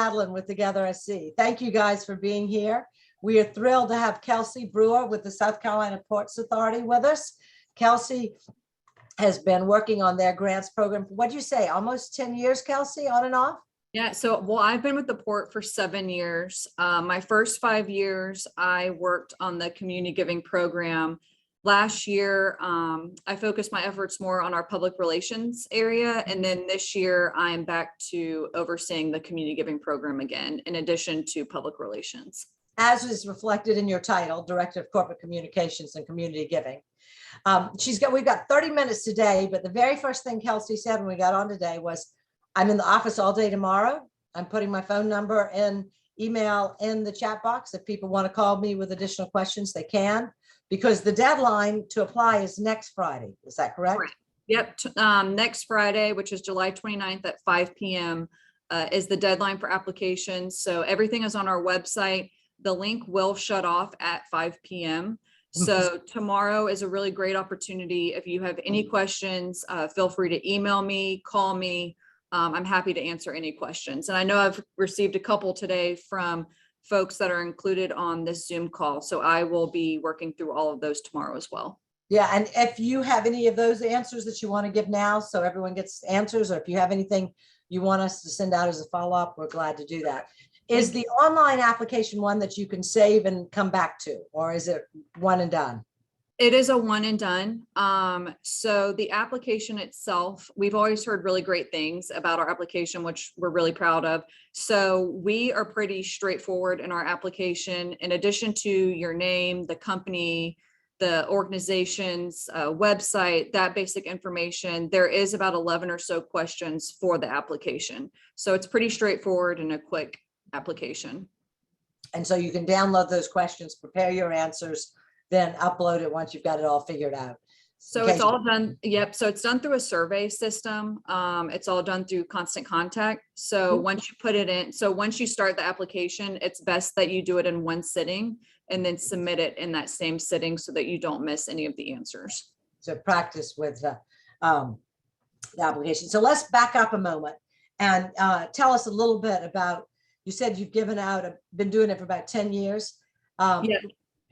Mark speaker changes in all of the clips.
Speaker 1: Madeline with Together SC. Thank you guys for being here. We are thrilled to have Kelsi Brewer with the South Carolina Ports Authority with us. Kelsi has been working on their grants program. What'd you say? Almost 10 years, Kelsi, on and off?
Speaker 2: Yeah, so well, I've been with the port for 7 years. My first 5 years, I worked on the community giving program. Last year, I focused my efforts more on our public relations area. And then this year, I am back to overseeing the community giving program again, in addition to public relations.
Speaker 1: As is reflected in your title, Director of Corporate Communications and Community Giving. We've got 30 minutes today, but the very first thing Kelsi said when we got on today was, I'm in the office all day tomorrow. I'm putting my phone number and email in the chat box. If people want to call me with additional questions, they can, because the deadline to apply is next Friday. Is that correct?
Speaker 2: Right. Yep. Next Friday, which is July 29th at 5 p.m. Is the deadline for applications. So everything is on our website. The link will shut off at 5 p.m. So tomorrow is a really great opportunity. If you have any questions, feel free to email me, call me. I'm happy to answer any questions. And I know I've received a couple today from folks that are included on this Zoom call. So I will be working through all of those tomorrow as well.
Speaker 1: Yeah, and if you have any of those answers that you want to give now, so everyone gets answers, or if you have anything you want us to send out as a follow-up, we're glad to do that. Is the online application one that you can save and come back to, or is it one and done?
Speaker 2: It is a one and done. So the application itself, we've always heard really great things about our application, which we're really proud of. So we are pretty straightforward in our application. In addition to your name, the company, the organization's website, that basic information, there is about 11 or so questions for the application. So it's pretty straightforward and a quick application.
Speaker 1: And so you can download those questions, prepare your answers, then upload it once you've got it all figured out.
Speaker 2: So it's all done. Yep. So it's done through a survey system. It's all done through Constant Contact. So once you put it in, so once you start the application, it's best that you do it in one sitting and then submit it in that same sitting so that you don't miss any of the answers.
Speaker 1: So practice with the application. So let's back up a moment and tell us a little bit about, you said you've given out, been doing it for about 10 years.
Speaker 2: Yeah.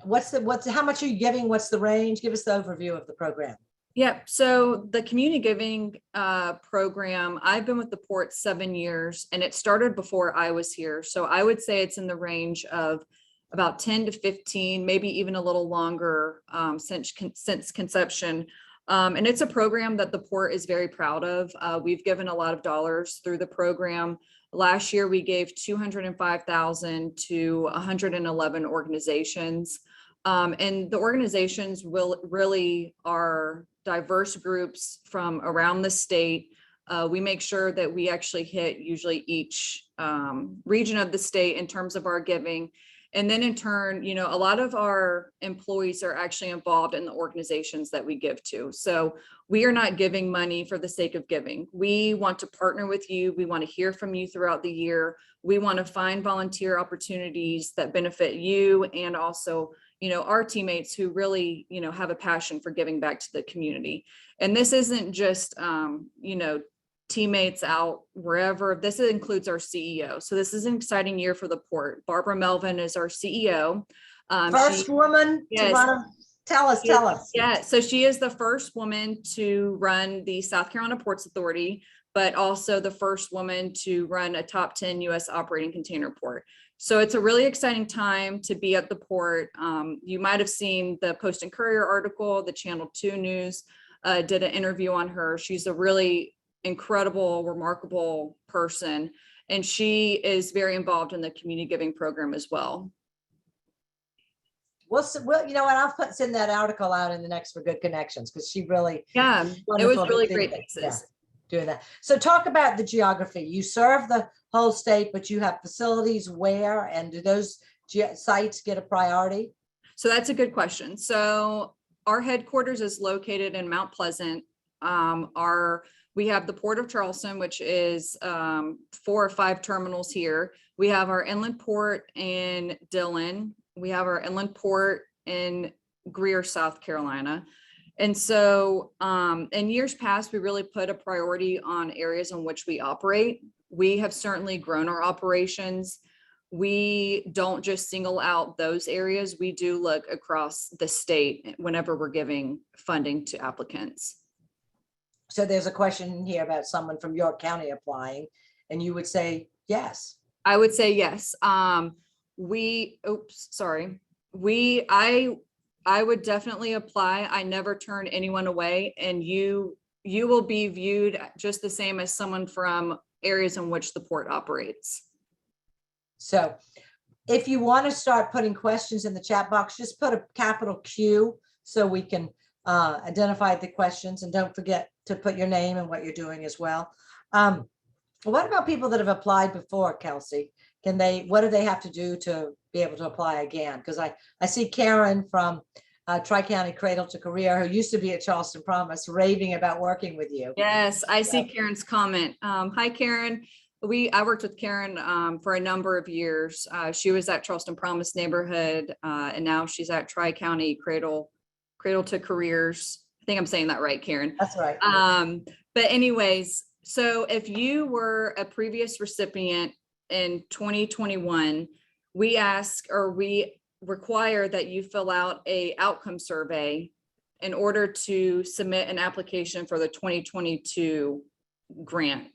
Speaker 1: How much are you giving? What's the range? Give us the overview of the program.
Speaker 2: Yep. So the community giving program, I've been with the port 7 years, and it started before I was here. So I would say it's in the range of about 10 to 15, maybe even a little longer since conception. And it's a program that the port is very proud of. We've given a lot of dollars through the program. Last year, we gave $205,000 to 111 organizations. And the organizations really are diverse groups from around the state. We make sure that we actually hit usually each region of the state in terms of our giving. And then in turn, you know, a lot of our employees are actually involved in the organizations that we give to. So we are not giving money for the sake of giving. We want to partner with you. We want to hear from you throughout the year. We want to find volunteer opportunities that benefit you and also, you know, our teammates who really, you know, have a passion for giving back to the community. And this isn't just, you know, teammates out wherever. This includes our CEO. So this is an exciting year for the port. Barbara Melvin is our CEO.
Speaker 1: First woman to run. Tell us.
Speaker 2: Yeah, so she is the first woman to run the South Carolina Ports Authority, but also the first woman to run a top 10 U.S. operating container port. So it's a really exciting time to be at the port. You might have seen the Post and Courier article, the Channel 2 News did an interview on her. She's a really incredible, remarkable person, and she is very involved in the community giving program as well.
Speaker 1: Well, you know what? I'll send that article out in the next for Good Connections, because she really,
Speaker 2: it was really great pieces.
Speaker 1: Doing that. So talk about the geography. You serve the whole state, but you have facilities where, and do those sites get a priority?
Speaker 2: So that's a good question. So our headquarters is located in Mount Pleasant. We have the Port of Charleston, which is 4 or 5 terminals here. We have our inland port in Dillon. We have our inland port in Greer, South Carolina. And so in years past, we really put a priority on areas in which we operate. we have certainly grown our operations. We don't just single out those areas. We do look across the state whenever we're giving funding to applicants.
Speaker 1: So there's a question here about someone from York County applying, and you would say yes.
Speaker 2: I would say yes. I would definitely apply. I never turn anyone away, and you will be viewed just the same as someone from areas in which the port operates.
Speaker 1: So if you want to start putting questions in the chat box, just put a capital Q so we can identify the questions, and don't forget to put your name and what you're doing as well. What about people that have applied before, Kelsi? What do they have to do to be able to apply again? Because I see Karen from Tri-County Cradle to Career, who used to be at Charleston Promise, raving about working with you.
Speaker 2: Yes, I see Karen's comment. Hi, Karen. I worked with Karen for a number of years. She was at Charleston Promise neighborhood, and now she's at Tri-County Cradle to Careers. I think I'm saying that right, Karen.
Speaker 1: That's right.
Speaker 2: But anyways, so if you were a previous recipient in 2021, we require that you fill out a outcome survey in order to submit an application for the 2022 grant.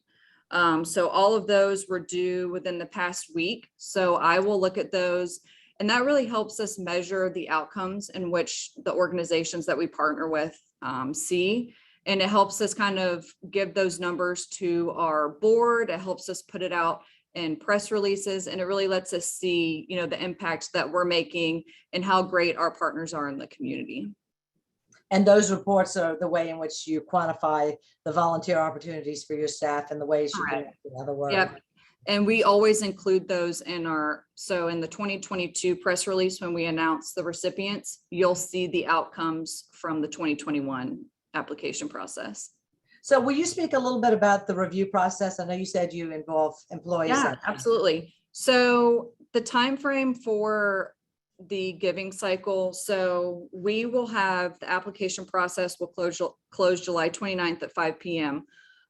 Speaker 2: So all of those were due within the past week. So I will look at those, and that really helps us measure the outcomes in which the organizations that we partner with see. And it helps us kind of give those numbers to our board. It helps us put it out in press releases, and it really lets us see, the impact that we're making and how great our partners are in the community.
Speaker 1: And those reports are the way in which you quantify the volunteer opportunities for your staff and the ways you can, in other words.
Speaker 2: Yep. And we always include those in the 2022 press release, when we announce the recipients, you'll see the outcomes from the 2021 application process.
Speaker 1: So will you speak a little bit about the review process? I know you said you involve employees.
Speaker 2: Yeah, absolutely. So the time frame for the giving cycle, so we will have the application process will close July 29th at 5 p.m.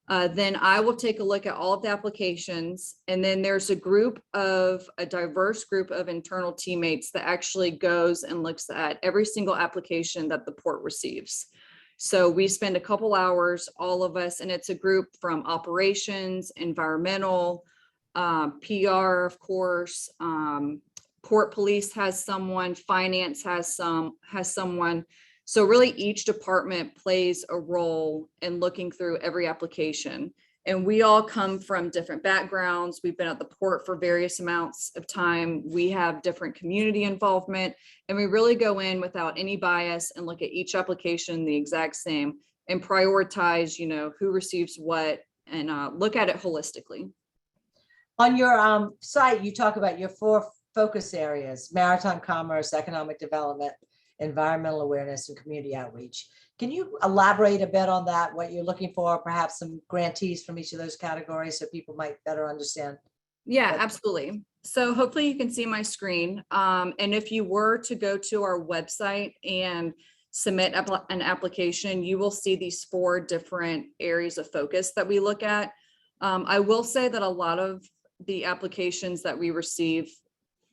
Speaker 2: Then I will take a look at all of the applications, and then there's a diverse group of internal teammates that actually goes and looks at every single application that the port receives. So we spend a couple hours, all of us, and it's a group from operations, environmental, PR, of course, port police has someone, finance has someone. So really each department plays a role in looking through every application. And we all come from different backgrounds. We've been at the port for various amounts of time. We have different community involvement, and we really go in without any bias and look at each application the exact same and prioritize, who receives what, and look at it holistically. On
Speaker 1: your site, you talk about your 4 focus areas: maritime commerce, economic development, environmental awareness, and community outreach. Can you elaborate a bit on that, what you're looking for, perhaps some grantees from each of those categories so people might better understand?
Speaker 2: Yeah, absolutely. So hopefully you can see my screen. And if you were to go to our website and submit an application, you will see these 4 different areas of focus that we look at. I will say that a lot of the applications that we receive,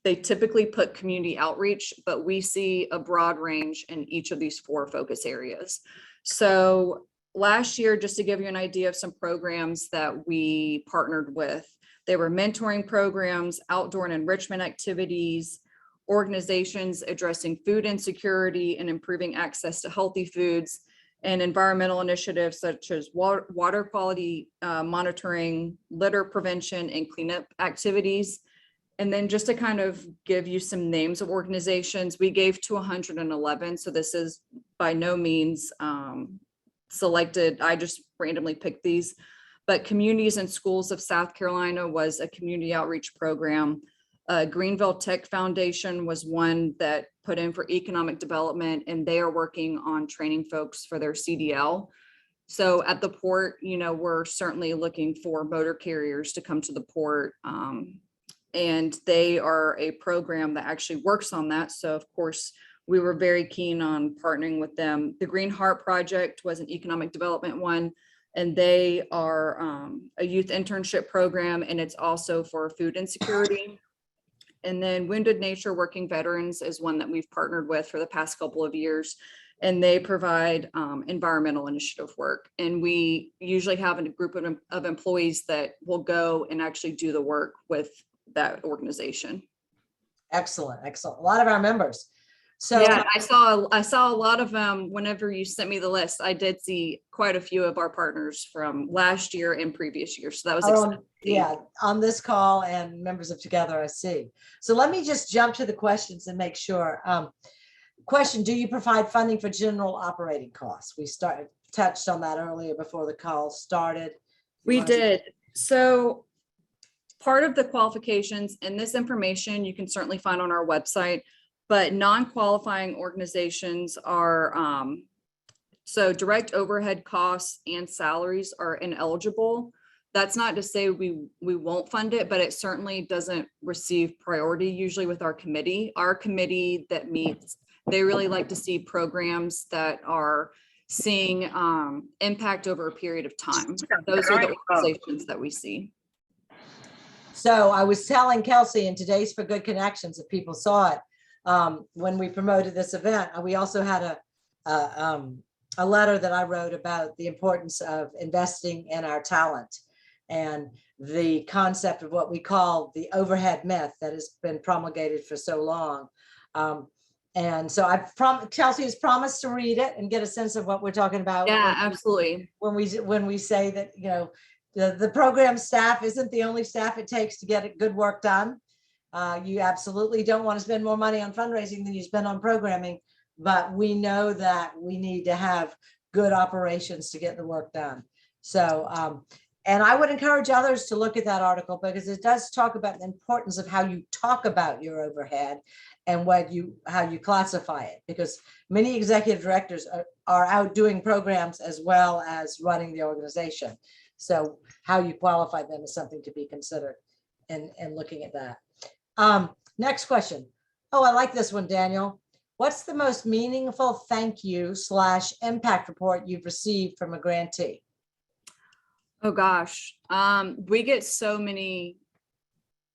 Speaker 2: they typically put community outreach, but we see a broad range in each of these 4 focus areas. So last year, just to give you an idea of some programs that we partnered with, they were mentoring programs, outdoor and enrichment activities, organizations addressing food insecurity and improving access to healthy foods, and environmental initiatives such as water quality monitoring, litter prevention, and cleanup activities. And then just to kind of give you some names of organizations, we gave to 111. So this is by no means selected. I just randomly picked these. But Communities and Schools of South Carolina was a community outreach program. Greenville Tech Foundation was one that put in for economic development, and they are working on training folks for their CDL. So at the port, we're certainly looking for motor carriers to come to the port. And they are a program that actually works on that. So of course, we were very keen on partnering with them. The Green Heart Project was an economic development one. and they are a youth internship program, and it's also for food insecurity. And then Wounded Nature Working Veterans is one that we've partnered with for the past couple of years, and they provide environmental initiative work. And we usually have a group of employees that will go and actually do the work with that organization.
Speaker 1: Excellent, excellent. A lot of our members. So
Speaker 2: yeah, I saw a lot of them whenever you sent me the list. I did see quite a few of our partners from last year and previous years. So that was exciting.
Speaker 1: Yeah, on this call and members of Together I See. So let me just jump to the questions and make sure. Question, do you provide funding for general operating costs? We touched on that earlier before the call started.
Speaker 2: We did. So part of the qualifications, and this information you can certainly find on our website, but non-qualifying organizations are, so direct overhead costs and salaries are ineligible. That's not to say we won't fund it, but it certainly doesn't receive priority usually with our committee. Our committee that meets, they really like to see programs that are seeing impact over a period of time. Those are the organizations that we see.
Speaker 1: So I was telling Kelsi in today's For Good Connections, if people saw it, when we promoted this event, we also had a letter that I wrote about the importance of investing in our talent and the concept of what we call the overhead myth that has been promulgated for so long. And so Kelsi has promised to read it and get a sense of what we're talking about.
Speaker 2: Yeah, absolutely.
Speaker 1: When we say that, you know, the program staff isn't the only staff it takes to get good work done. You absolutely don't want to spend more money on fundraising than you spend on programming, but we know that we need to have good operations to get the work done. So, and I would encourage others to look at that article because it does talk about the importance of how you talk about your overhead and how you classify it, because many executive directors are out doing programs as well as running the organization. So how you qualify them is something to be considered and looking at that. Next question. Oh, I like this one, Daniel. What's the most meaningful thank you / impact report you've received from a grantee?
Speaker 2: Oh gosh, we get so many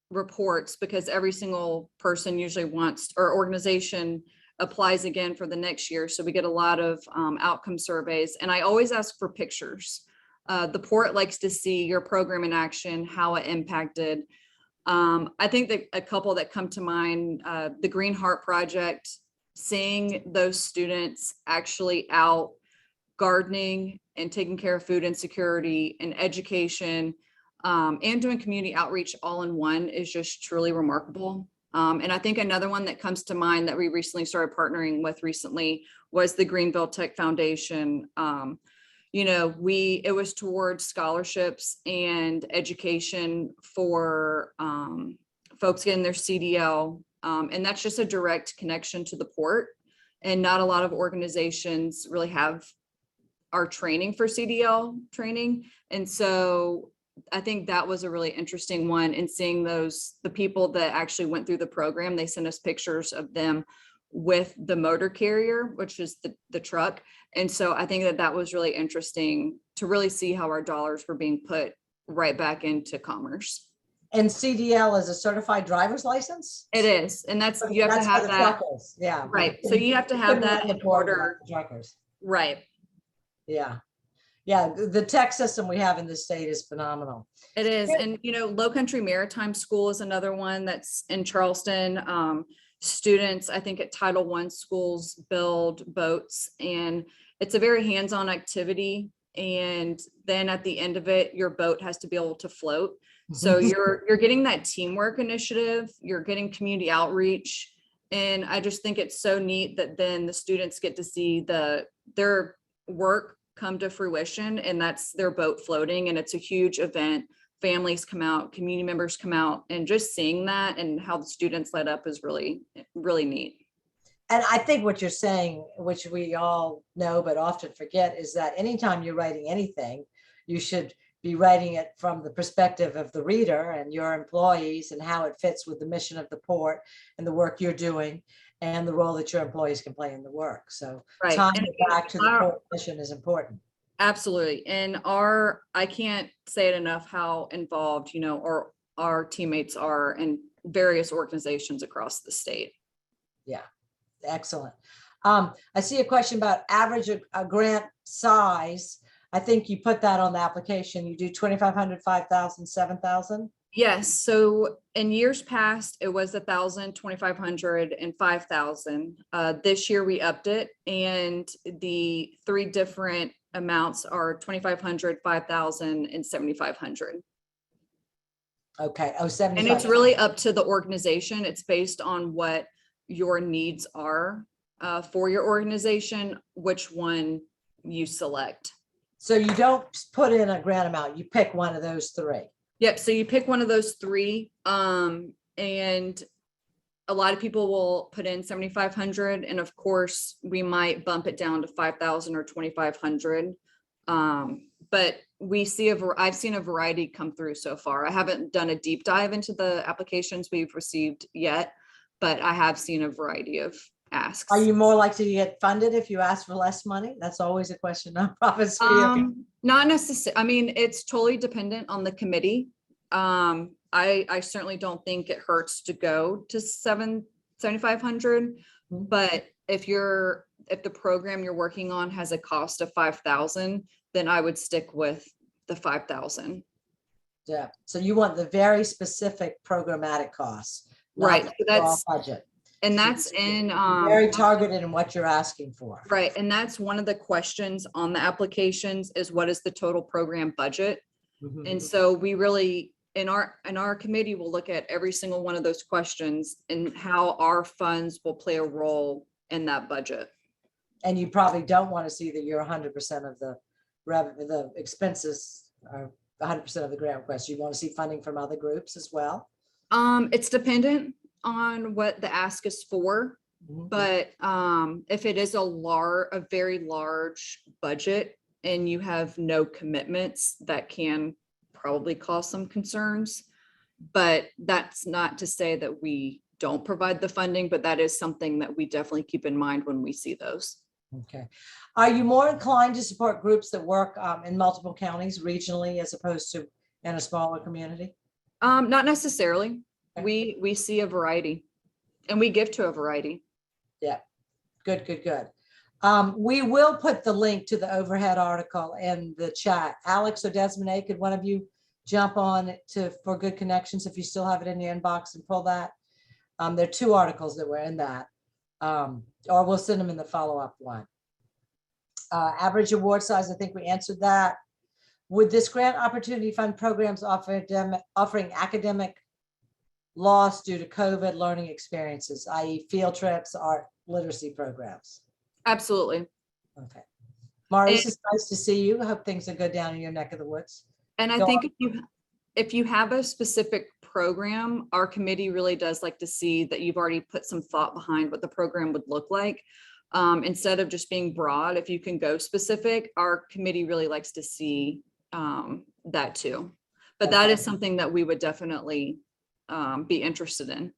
Speaker 2: reports because every single person usually wants, or organization applies again for the next year. So we get a lot of outcome surveys, and I always ask for pictures. The port likes to see your program in action, how it impacted. I think that a couple that come to mind, the Green Heart Project, seeing those students actually out gardening and taking care of food insecurity and education, and doing community outreach all in one is just truly remarkable. And I think another one that comes to mind that we recently started partnering with recently was the Greenville Tech Foundation. You know, it was towards scholarships and education for folks getting their CDL. And that's just a direct connection to the port. And not a lot of organizations really are training for CDL training. And so I think that was a really interesting one, and seeing the people that actually went through the program, they sent us pictures of them with the motor carrier, which is the truck. And so I think that was really interesting to really see how our dollars were being put right back into commerce.
Speaker 1: And CDL is a certified driver's license?
Speaker 2: It is. And you have to have that.
Speaker 1: Truckers. Yeah.
Speaker 2: Right. So you have to have that in order.
Speaker 1: Truckers.
Speaker 2: Right.
Speaker 1: Yeah. Yeah. The tech system we have in this state is phenomenal.
Speaker 2: It is. And, you know, Low Country Maritime School is another one that's in Charleston. Students, I think at Title I schools, build boats, and it's a very hands-on activity. And then at the end of it, your boat has to be able to float. So you're getting that teamwork initiative, you're getting community outreach. And I just think it's so neat that then the students get to see their work come to fruition, and that's their boat floating. And it's a huge event. Families come out, community members come out, and just seeing that and how the students light up is really, really neat.
Speaker 1: And I think what you're saying, which we all know but often forget, is that anytime you're writing anything, you should be writing it from the perspective of the reader and your employees and how it fits with the mission of the port and the work you're doing and the role that your employees can play in the work. So tying it back to the port mission is important.
Speaker 2: Absolutely. And I can't say it enough how involved, our teammates are in various organizations across the state.
Speaker 1: Yeah, excellent. I see a question about average grant size. I think you put that on the application. You do 2,500, 5,000, 7,000.
Speaker 2: Yes. So in years past, it was 1,000, 2,500, and 5,000. This year we upped it, and the three different amounts are 2,500, 5,000, and 7,500.
Speaker 1: Okay. Oh, 75.
Speaker 2: And it's really up to the organization. It's based on what your needs are for your organization, which one you select.
Speaker 1: So you don't put in a grant amount, you pick one of those three.
Speaker 2: Yep. So you pick one of those three. And a lot of people will put in 7,500. And of course, we might bump it down to 5,000 or 2,500. But I've seen a variety come through so far. I haven't done a deep dive into the applications we've received yet, but I have seen a variety of asks.
Speaker 1: Are you more likely to get funded if you ask for less money? That's always a question nonprofits for you.
Speaker 2: Not necessarily. I mean, it's totally dependent on the committee. I certainly don't think it hurts to go to 7,500, but if the program you're working on has a cost of 5,000, then I would stick with the 5,000.
Speaker 1: Yeah. So you want the very specific programmatic costs,
Speaker 2: right? So that's
Speaker 1: budget.
Speaker 2: And that's in
Speaker 1: very targeted in what you're asking for.
Speaker 2: Right. And that's one of the questions on the applications is what is the total program budget? Mm-hmm. And so we really, in our committee, will look at every single one of those questions and how our funds will play a role in that budget.
Speaker 1: And you probably don't want to see that you're 100% of the expenses are 100% of the grant request. You want to see funding from other groups as well?
Speaker 2: It's dependent on what the ask is for, but if it is a very large budget and you have no commitments, that can probably cause some concerns. But that's not to say that we don't provide the funding, but that is something that we definitely keep in mind when we see those.
Speaker 1: Okay. Are you more inclined to support groups that work in multiple counties regionally as opposed to in a smaller community?
Speaker 2: Not necessarily. Okay. We see a variety and we give to a variety.
Speaker 1: Yeah. Good. We will put the link to the overhead article in the chat. Alex or Desmond, could one of you jump on for Good Connections if you still have it in your inbox and pull that? There are two articles that were in that. Or we'll send them in the follow-up one. Average award size, I think we answered that. Would this grant opportunity fund programs offering academic loss due to COVID learning experiences, i.e. field trips, art, literacy programs?
Speaker 2: Absolutely.
Speaker 1: Okay. Maurice, it's nice to see you. I hope things are good down in your neck of the woods.
Speaker 2: And I think if you have a specific program, our committee really does like to see that you've already put some thought behind what the program would look like. Instead of just being broad, if you can go specific, our committee really likes to see that too. But that is something that we would definitely be interested in.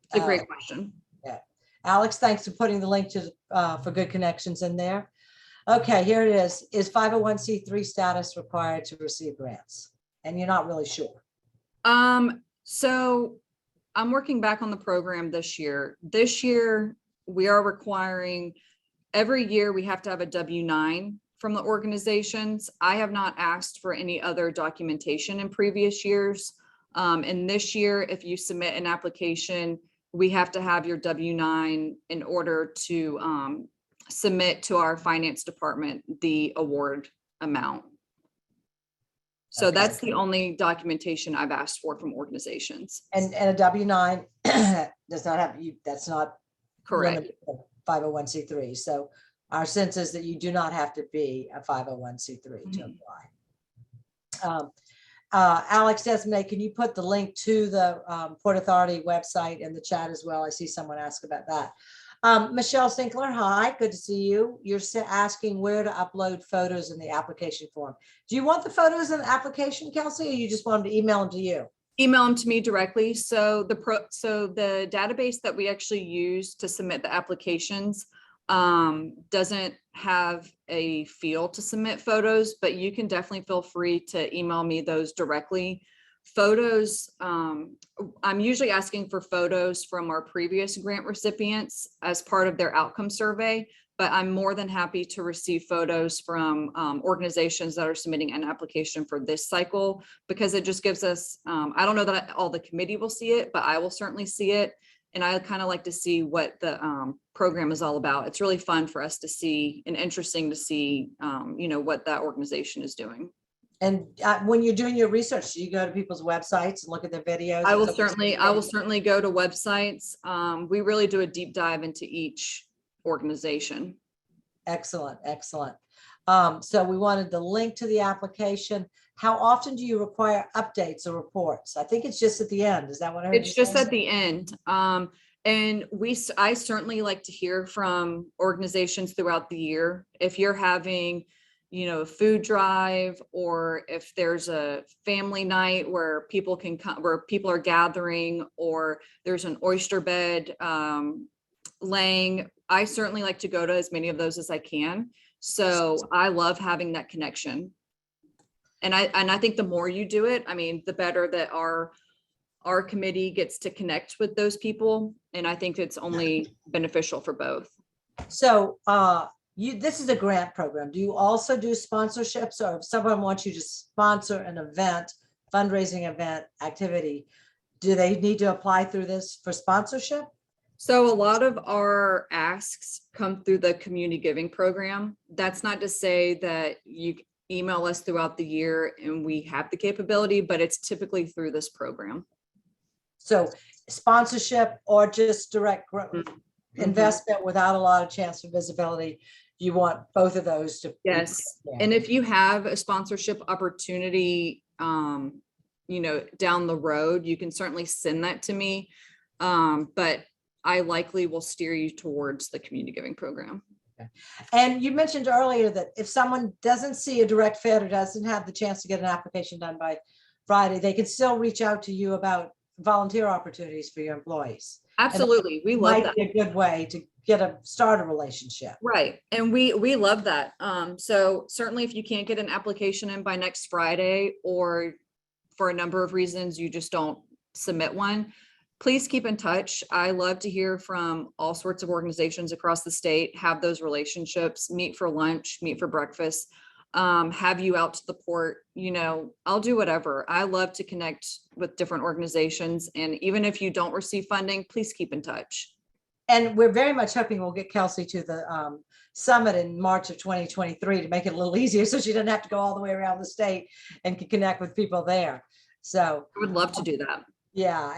Speaker 2: It's a great question.
Speaker 1: Yeah. Alex, thanks for putting the link to for Good Connections in there. Okay, here it is. Is 501c3 status required to receive grants? And you're not really sure.
Speaker 2: So I'm working back on the program this year. This year, we are requiring every year we have to have a W-9 from the organizations. I have not asked for any other documentation in previous years. And this year, if you submit an application, we have to have your W-9 in order to submit to our finance department the award amount. So that's the only documentation I've asked for from organizations.
Speaker 1: And a W-9 does not have you. That's not
Speaker 2: correct.
Speaker 1: 501c3. So our sense is that you do not have to be a 501c3 to apply. Alex Desmond, can you put the link to the Port Authority website in the chat as well? I see someone ask about that. Michelle Sinkler, hi, good to see you. You're asking where to upload photos in the application form. Do you want the photos in the application, Kelsi, or you just want them to email them to you?
Speaker 2: Email them to me directly. So the database that we actually use to submit the applications doesn't have a feel to submit photos, but you can definitely feel free to email me those directly. Photos, I'm usually asking for photos from our previous grant recipients as part of their outcome survey, but I'm more than happy to receive photos from organizations that are submitting an application for this cycle, because it just gives us, I don't know that all the committee will see it, but I will certainly see it. And I kind of like to see what the program is all about. It's really fun for us to see and interesting to see, you know, what that organization is doing.
Speaker 1: And when you're doing your research, do you go to people's websites and look at their videos?
Speaker 2: I will certainly go to websites. We really do a deep dive into each organization.
Speaker 1: Excellent, excellent. So we wanted the link to the application. How often do you require updates or reports? I think it's just at the end. Is that what I heard?
Speaker 2: It's just at the end. And I certainly like to hear from organizations throughout the year. If you're having, you know, a food drive, or if there's a family night where people can come, where people are gathering, or there's an oyster bed laying, I certainly like to go to as many of those as I can. So I love having that connection. And I think the more you do it, I mean, the better that our committee gets to connect with those people. And I think it's only beneficial for both.
Speaker 1: So this is a grant program. Do you also do sponsorships, or if someone wants you to sponsor an event, fundraising event activity, do they need to apply through this for sponsorship?
Speaker 2: So a lot of our asks come through the community giving program. That's not to say that you email us throughout the year and we have the capability, but it's typically through this program.
Speaker 1: So sponsorship or just direct investment without a lot of chance for visibility. You want both of those to.
Speaker 2: Yes. And if you have a sponsorship opportunity, you know, down the road, you can certainly send that to me. But I likely will steer you towards the community giving program.
Speaker 1: Okay. And you mentioned earlier that if someone doesn't see a direct fit or doesn't have the chance to get an application done by Friday, they can still reach out to you about volunteer opportunities for your employees.
Speaker 2: Absolutely. We love that.
Speaker 1: Might be a good way to start a relationship.
Speaker 2: Right. And we love that. So certainly if you can't get an application in by next Friday, or for a number of reasons, you just don't submit one, please keep in touch. I love to hear from all sorts of organizations across the state, have those relationships, meet for lunch, meet for breakfast, have you out to the port, you know, I'll do whatever. I love to connect with different organizations. And even if you don't receive funding, please keep in touch.
Speaker 1: And we're very much hoping we'll get Kelsi to the summit in March of 2023 to make it a little easier, so she doesn't have to go all the way around the state and can connect with people there. So
Speaker 2: I would love to do that.
Speaker 1: Yeah,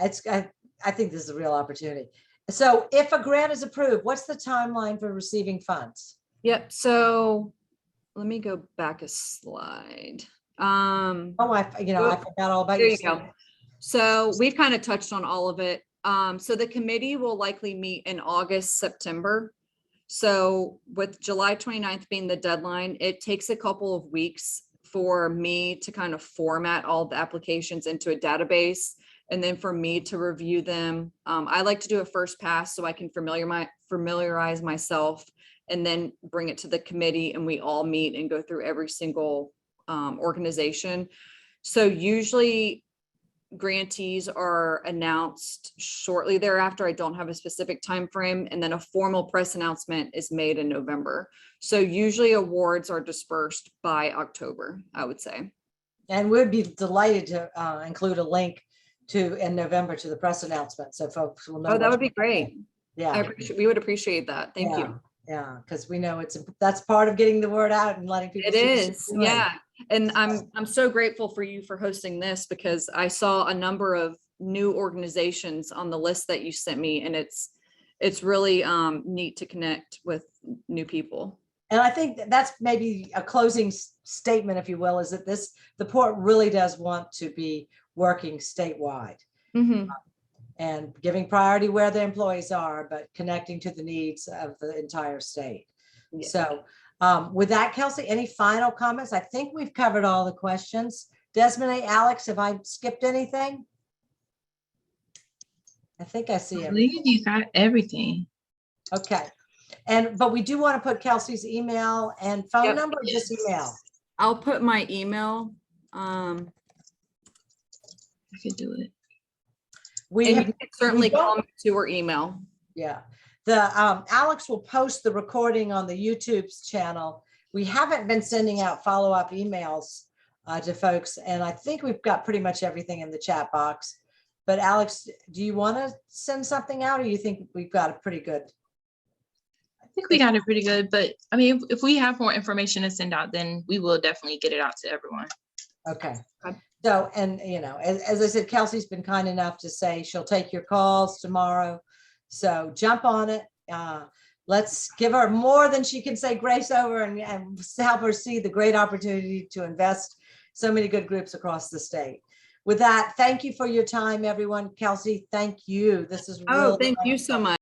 Speaker 1: I think this is a real opportunity. So if a grant is approved, what's the timeline for receiving funds?
Speaker 2: Yep. So let me go back a slide.
Speaker 1: I forgot all about
Speaker 2: there you go. So we've kind of touched on all of it. So the committee will likely meet in August, September. So with July 29th being the deadline, it takes a couple of weeks for me to kind of format all the applications into a database, and then for me to review them. I like to do a first pass so I can familiarize myself, and then bring it to the committee, and we all meet and go through every single organization. So usually grantees are announced shortly thereafter. I don't have a specific time frame, and then a formal press announcement is made in November. So usually awards are dispersed by October, I would say.
Speaker 1: And we'd be delighted to include a link in November to the press announcement, so folks will know.
Speaker 2: Oh, that would be great.
Speaker 1: Yeah,
Speaker 2: we would appreciate that. Thank you.
Speaker 1: Yeah, because we know that's part of getting the word out and letting people.
Speaker 2: It is, yeah. And I'm so grateful for you for hosting this, because I saw a number of new organizations on the list that you sent me, and it's really neat to connect with new people.
Speaker 1: And I think that's maybe a closing statement, if you will, is that the port really does want to be working statewide. And giving priority where the employees are, but connecting to the needs of the entire state. Yeah. So with that, Kelsi, any final comments? I think we've covered all the questions. Desmond, Alex, have I skipped anything? I think I see
Speaker 3: I believe you got everything.
Speaker 1: Okay. But we do want to put Kelsey's email and phone
Speaker 2: Yep.
Speaker 1: number, or just email.
Speaker 2: I'll put my email.
Speaker 3: I could do it.
Speaker 1: We
Speaker 2: And
Speaker 1: have,
Speaker 2: you can certainly
Speaker 1: we don't-
Speaker 2: call me to or email.
Speaker 1: yeah. The Alex will post the recording on the YouTube's channel. We haven't been sending out follow-up emails to folks, and I think we've got pretty much everything in the chat box. But Alex, do you want to send something out, or you think we've got a pretty good?
Speaker 3: I think we got it pretty good, but I mean, if we have more information to send out, then we will definitely get it out to everyone.
Speaker 1: Okay.
Speaker 2: Okay.
Speaker 1: So, and you know, as I said, Kelsey's been kind enough to say she'll take your calls tomorrow. So jump on it. Let's give her more than she can say grace over, and help her see the great opportunity to invest so many good groups across the state. With that, thank you for your time, everyone. Kelsey, thank you. This is
Speaker 2: Oh,
Speaker 1: really
Speaker 2: thank you so much.